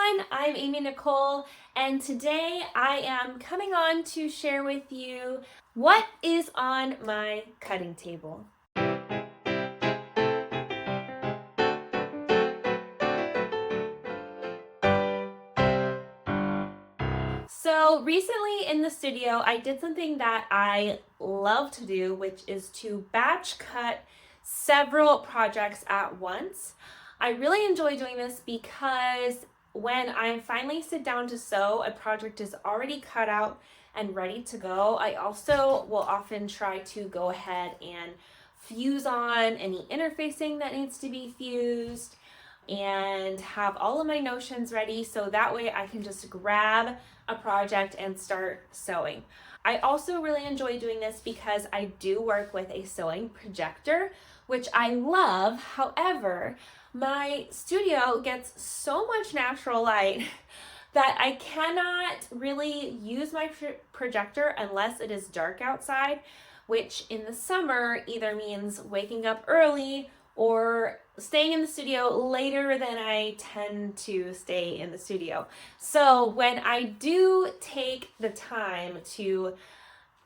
everyone, I'm Nicole, and today I am coming on to share with you what is on my cutting table. So recently in the studio, I did something that I love to do, which is to batch cut several projects at once. I really enjoy doing this because when I finally sit down to sew, a project is already cut out and ready to go. I also will often try to go ahead and fuse on any interfacing that needs to be fused and have all of my notions ready so that way I can just grab a project and start sewing. I also really enjoy doing this because I do work with a sewing projector, which I love. However, my studio gets so much natural light that I cannot really use my projector unless it is dark outside, which in the summer either means waking up early or staying in the studio later than I tend to stay in the studio. So when I do take the time to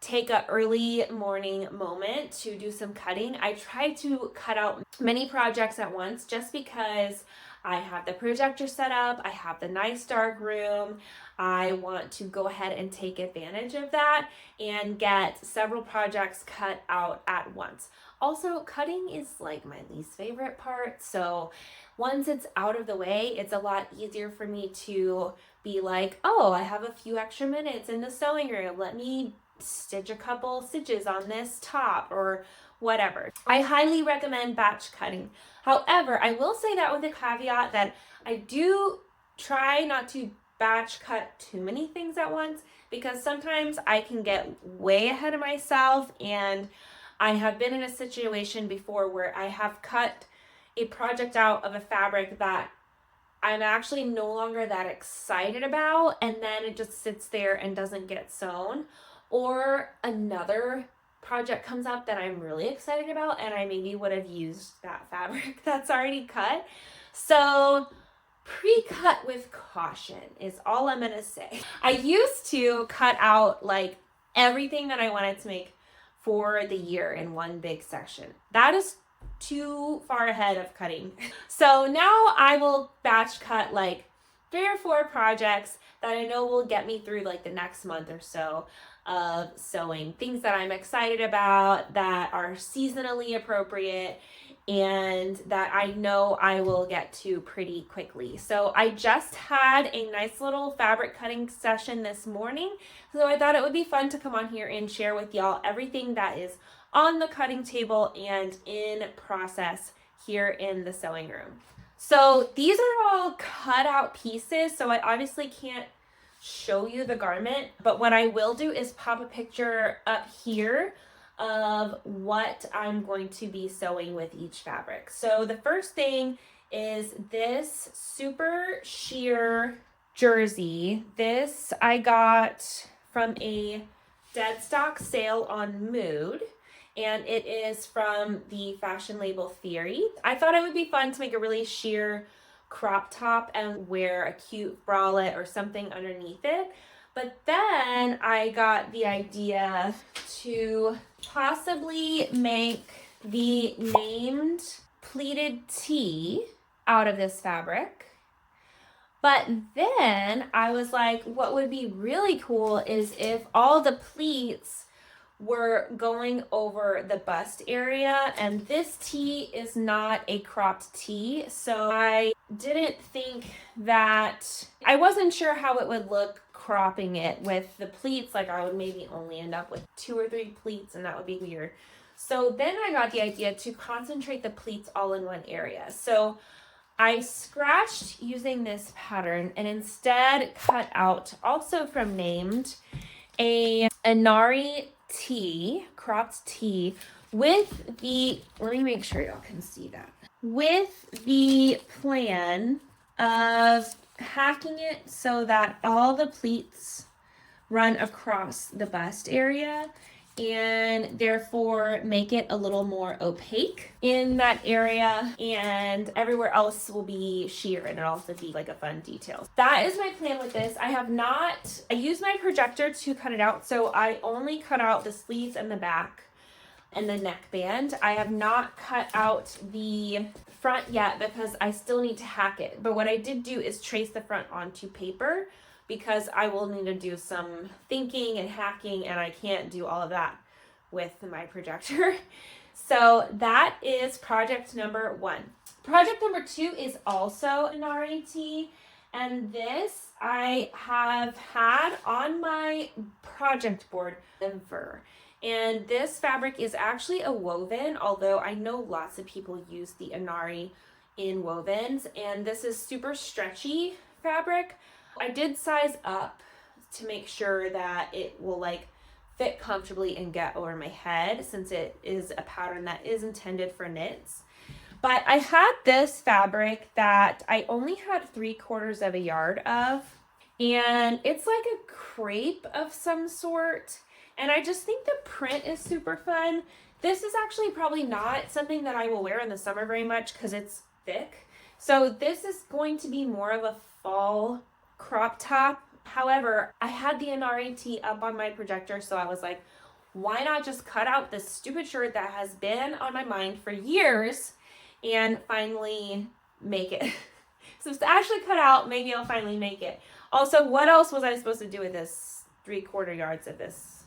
take an early morning moment to do some cutting, I try to cut out many projects at once just because I have the projector set up, I have the nice dark room. I want to go ahead and take advantage of that and get several projects cut out at once. Also, cutting is like my least favorite part, so once it's out of the way, it's a lot easier for me to be like, oh, I have a few extra minutes in the sewing room. Let me stitch a couple stitches on this top or whatever. I highly recommend batch cutting. However, I will say that with a caveat that I do try not to batch cut too many things at once because sometimes I can get way ahead of myself, and I have been in a situation before where I have cut a project out of a fabric that I'm actually no longer that excited about, and then it just sits there and doesn't get sewn. Or another project comes up that I'm really excited about and I maybe would have used that fabric that's already cut. So pre-cut with caution is all I'm gonna say. I used to cut out like everything that I wanted to make for the year in one big section. That is too far ahead of cutting. So now I will batch cut like 3 or 4 projects that I know will get me through like the next month or so of sewing. Things that I'm excited about, that are seasonally appropriate, and that I know I will get to pretty quickly. So I just had a nice little fabric cutting session this morning, so I thought it would be fun to come on here and share with y'all everything that is on the cutting table and in process here in the sewing room. So these are all cut out pieces, so I obviously can't show you the garment, but what I will do is pop a picture up here of what I'm going to be sewing with each fabric. So the first thing is this super sheer jersey. This I got from a deadstock sale on Mood, and it is from the fashion label Theory. I thought it would be fun to make a really sheer crop top and wear a cute bralette or something underneath it. But then I got the idea to possibly make the named pleated tee out of this fabric. But then I was like, what would be really cool is if all the pleats were going over the bust area, and this tee is not a cropped tee, so I didn't think that, I wasn't sure how it would look cropping it with the pleats. Like I would maybe only end up with 2 or 3 pleats, and that would be weird. So then I got the idea to concentrate the pleats all in one area. So I scratched using this pattern and instead cut out, also from Named, a Inari Tee, cropped tee with the, let me make sure y'all can see that, with the plan of hacking it so that all the pleats run across the bust area and therefore make it a little more opaque in that area, and everywhere else will be sheer and it'll also be like a fun detail. That is my plan with this. I use my projector to cut it out, so I only cut out the sleeves and the back and the neckband. I have not cut out the front yet because I still need to hack it. But what I did do is trace the front onto paper because I will need to do some thinking and hacking, and I can't do all of that with my projector. So that is project number 1. Project number 2 is also Inari Tee, and this I have had on my project board forever. And this fabric is actually a woven, although I know lots of people use the Inari in wovens, and this is super stretchy fabric. I did size up to make sure that it will like fit comfortably and get over my head, since it is a pattern that is intended for knits. But I had this fabric that I only had 3/4 of a yard of, and it's like a crepe of some sort. And I just think the print is super fun. This is actually probably not something that I will wear in the summer very much because it's thick. So this is going to be more of a fall crop top. However, I had the Inari Tee up on my projector, so I was like, why not just cut out this stupid shirt that has been on my mind for years and finally make it. So it's actually cut out, maybe I'll finally make it. Also, what else was I supposed to do with this 3/4 yards of this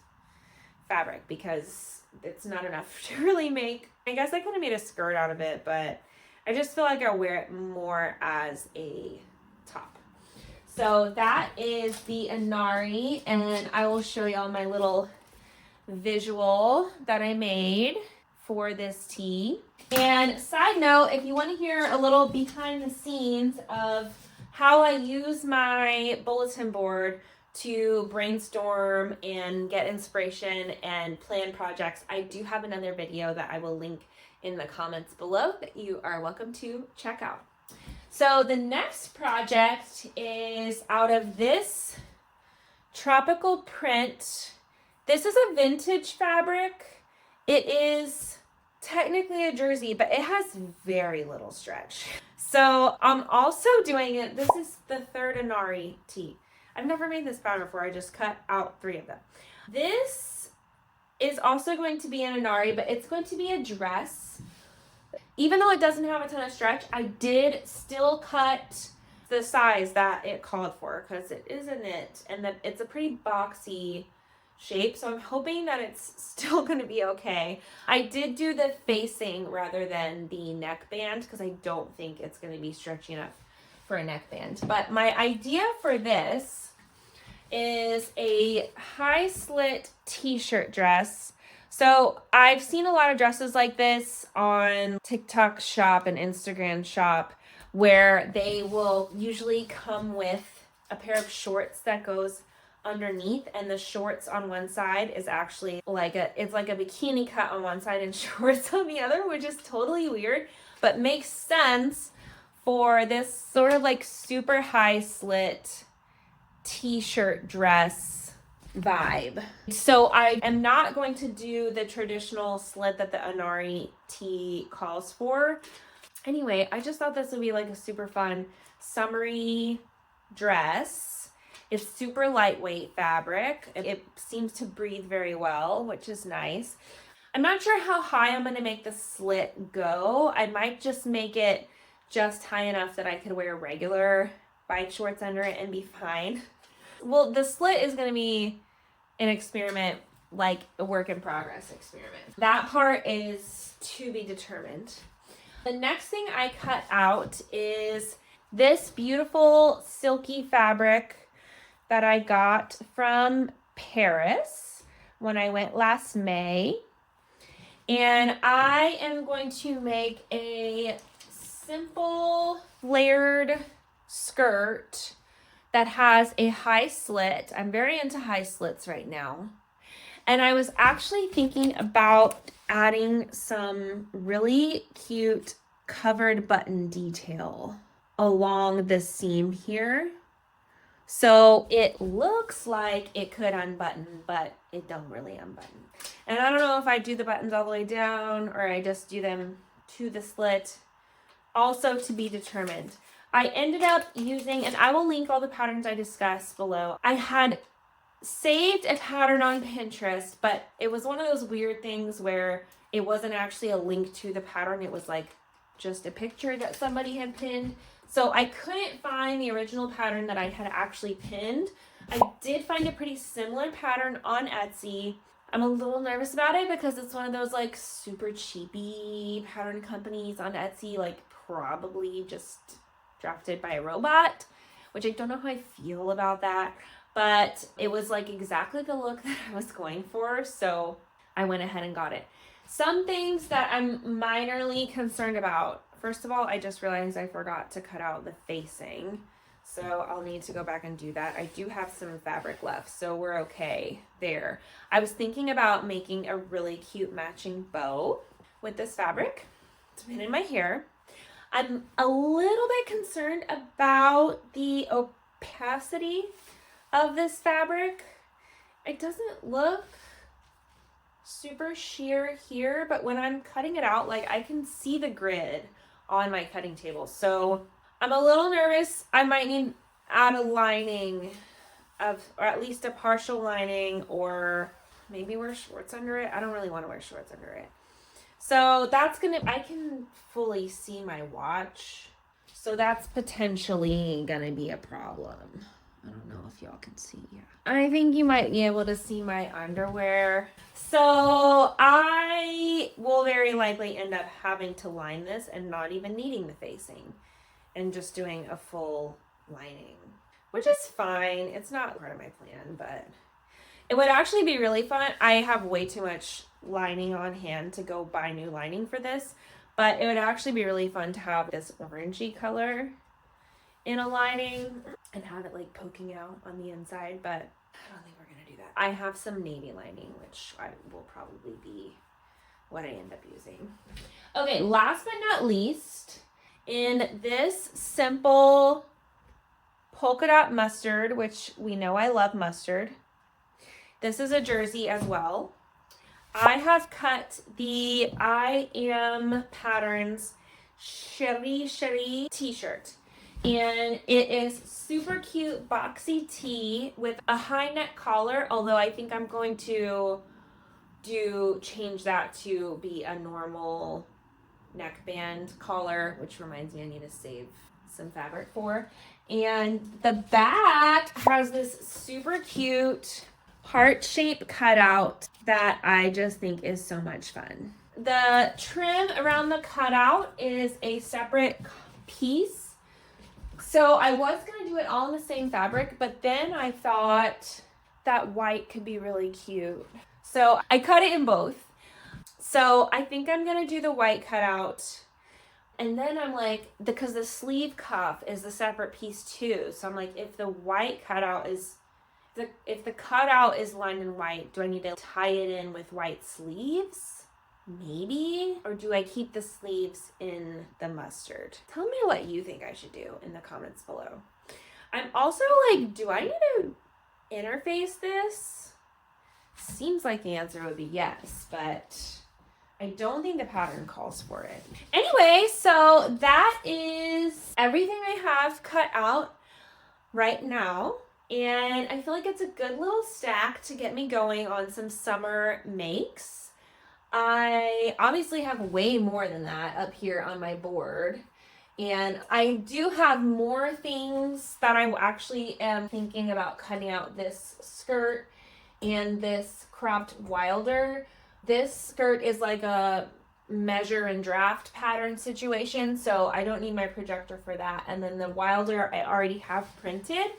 fabric, because it's not enough to really make. I guess I could have made a skirt out of it, but I just feel like I'll wear it more as a top. So that is the Inari, and I will show y'all my little visual that I made for this tee. And side note, if you want to hear a little behind the scenes of how I use my bulletin board to brainstorm and get inspiration and plan projects, I do have another video that I will link in the comments below that you are welcome to check out. So the next project is out of this tropical print. This is a vintage fabric. It is technically a jersey, but it has very little stretch. So I'm also doing it. This is the 3rd Inari Tee. I've never made this pattern before. I just cut out 3 of them. This is also going to be an Inari, but it's going to be a dress. Even though it doesn't have a ton of stretch, I did still cut the size that it called for because it is a knit and that it's a pretty boxy shape. So I'm hoping that it's still going to be okay. I did do the facing rather than the neckband because I don't think it's going to be stretchy enough for a neckband. But my idea for this is a high-slit t-shirt dress. So I've seen a lot of dresses like this on TikTok shop and Instagram shop where they will usually come with a pair of shorts that goes underneath, and the shorts on one side is actually it's like a bikini cut on one side and shorts on the other, which is totally weird, but makes sense for this sort of like super high slit t-shirt dress vibe. So I am not going to do the traditional slit that the Inari Tee calls for. Anyway, I just thought this would be like a super fun summery dress. It's super lightweight fabric. It seems to breathe very well, which is nice. I'm not sure how high I'm going to make the slit go. I might just make it just high enough that I could wear regular bike shorts under it and be fine. Well, the slit is going to be an experiment, like a work in progress experiment. That part is to be determined. The next thing I cut out is this beautiful silky fabric that I got from Paris when I went last May. And I am going to make a simple flared skirt that has a high slit. I'm very into high slits right now. And I was actually thinking about adding some really cute covered button detail along the seam here, So it looks like it could unbutton, but it don't really unbutton. And I don't know if I do the buttons all the way down or I just do them to the slit. Also to be determined. I ended up using, and I will link all the patterns I discussed below. I had saved a pattern on Pinterest, but it was one of those weird things where it wasn't actually a link to the pattern. It was like just a picture that somebody had pinned. So I couldn't find the original pattern that I had actually pinned. I did find a pretty similar pattern on Etsy. I'm a little nervous about it because it's one of those like super cheapy pattern companies on Etsy, like probably just drafted by a robot, which I don't know how I feel about that. But it was like exactly the look that I was going for, so I went ahead and got it. Some things that I'm minorly concerned about. First of all, I just realized I forgot to cut out the facing, so I'll need to go back and do that. I do have some fabric left, so we're okay there. I was thinking about making a really cute matching bow with this fabric to pin in my hair. I'm a little bit concerned about the opacity of this fabric. It doesn't look super sheer here, but when I'm cutting it out, like I can see the grid on my cutting table. So I'm a little nervous. I might need to add a lining or at least a partial lining, or maybe wear shorts under it. I don't really want to wear shorts under it. So that's I can fully see my watch. So that's potentially gonna be a problem. I don't know if y'all can see. Yeah, I think you might be able to see my underwear. So I will very likely end up having to line this and not even needing the facing and just doing a full lining, which is fine. It's not part of my plan, but it would actually be really fun. I have way too much lining on hand to go buy new lining for this, but it would actually be really fun to have this orangey color in a lining and have it like poking out on the inside, but I don't think we're gonna do that. I have some navy lining, which will probably be what I end up using. Okay, last but not least, in this simple polka dot mustard, which we know I love mustard. This is a jersey as well. I have cut the I Am Patterns Cherie Cherie t-shirt. And it is super cute boxy tee with a high neck collar, although I think I'm going to change that to be a normal neckband collar, which reminds me I need to save some fabric for. And the back has this super cute heart-shaped cutout that I just think is so much fun. The trim around the cutout is a separate piece. So I was going to do it all in the same fabric, but then I thought that white could be really cute. So I cut it in both. So I think I'm going to do the white cutout. And then I'm like, because the sleeve cuff is a separate piece too. So I'm like, if the white cutout is, if the cutout is lined in white, do I need to tie it in with white sleeves? Maybe? Or do I keep the sleeves in the mustard? Tell me what you think I should do in the comments below. I'm also like, do I need to interface this? Seems like the answer would be yes, but I don't think the pattern calls for it. Anyway, so that is everything I have cut out right now. And I feel like it's a good little stack to get me going on some summer makes. I obviously have way more than that up here on my board. And I do have more things that I actually am thinking about cutting out. This skirt and this cropped wilder. This skirt is like a measure and draft pattern situation, so I don't need my projector for that. And then the wilder I already have printed.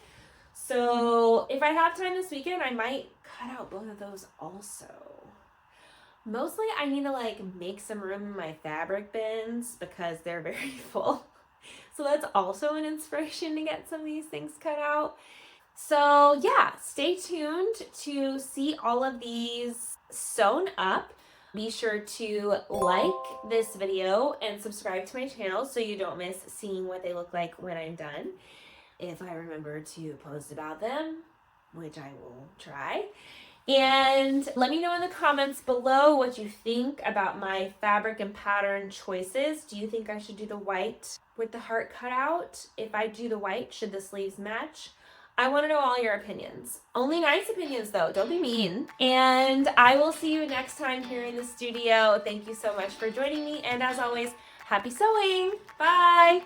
So if I have time this weekend, I might cut out both of those also. Mostly I need to like make some room in my fabric bins because they're very full. So that's also an inspiration to get some of these things cut out. So yeah, stay tuned to see all of these sewn up. Be sure to like this video and subscribe to my channel so you don't miss seeing what they look like when I'm done. if I remember to post about them, which I will try. And let me know in the comments below what you think about my fabric and pattern choices. Do you think I should do the white with the heart cutout? If I do the white, should the sleeves match? I want to know all your opinions. Only nice opinions though, don't be mean. And I will see you next time here in the studio. Thank you so much for joining me. And as always, happy sewing. Bye.